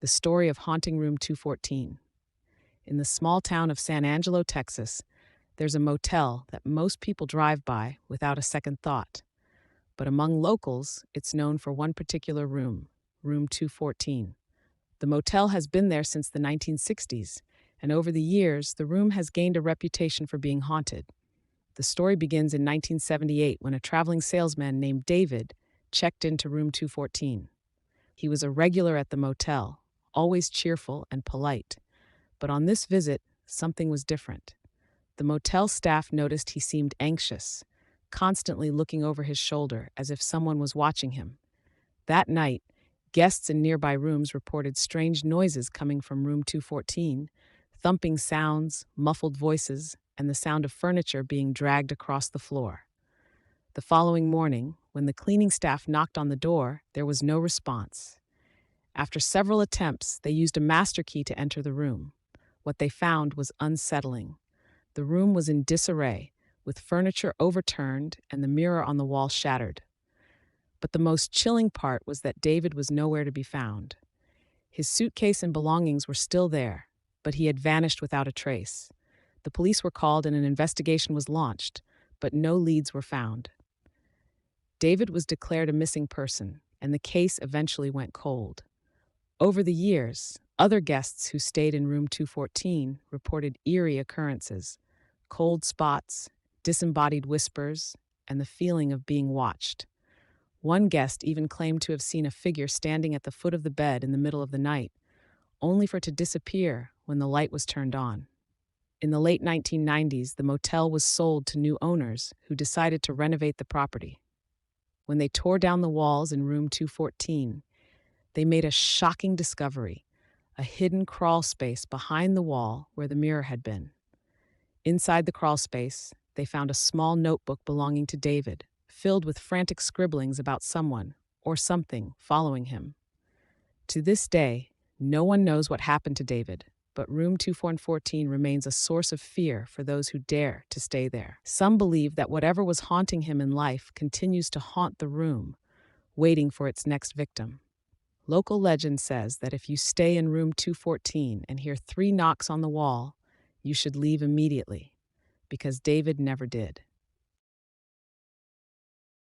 The story of haunting room 214. In the small town of San Angelo, Texas, there's a motel that most people drive by without a second thought. But among locals, it's known for one particular room, room 214. The motel has been there since the 1960s, and over the years, the room has gained a reputation for being haunted. The story begins in 1978 when a traveling salesman named David checked into room 214. He was a regular at the motel, always cheerful and polite. But on this visit, something was different. The motel staff noticed he seemed anxious, constantly looking over his shoulder as if someone was watching him. That night, guests in nearby rooms reported strange noises coming from room 214, thumping sounds, muffled voices, and the sound of furniture being dragged across the floor. The following morning, when the cleaning staff knocked on the door, there was no response. After several attempts, they used a master key to enter the room. What they found was unsettling. The room was in disarray, with furniture overturned and the mirror on the wall shattered. But the most chilling part was that David was nowhere to be found. His suitcase and belongings were still there, but he had vanished without a trace. The police were called and an investigation was launched, but no leads were found. David was declared a missing person, and the case eventually went cold. Over the years, other guests who stayed in room 214 reported eerie occurrences, cold spots, disembodied whispers, and the feeling of being watched. One guest even claimed to have seen a figure standing at the foot of the bed in the middle of the night, only for it to disappear when the light was turned on. In the late 1990s, the motel was sold to new owners who decided to renovate the property. When they tore down the walls in room 214, they made a shocking discovery, a hidden crawl space behind the wall where the mirror had been. Inside the crawl space, they found a small notebook belonging to David, filled with frantic scribblings about someone or something following him. To this day, no one knows what happened to David, but room 214 remains a source of fear for those who dare to stay there. Some believe that whatever was haunting him in life continues to haunt the room, waiting for its next victim. Local legend says that if you stay in room 214 and hear 3 knocks on the wall, you should leave immediately, because David never did.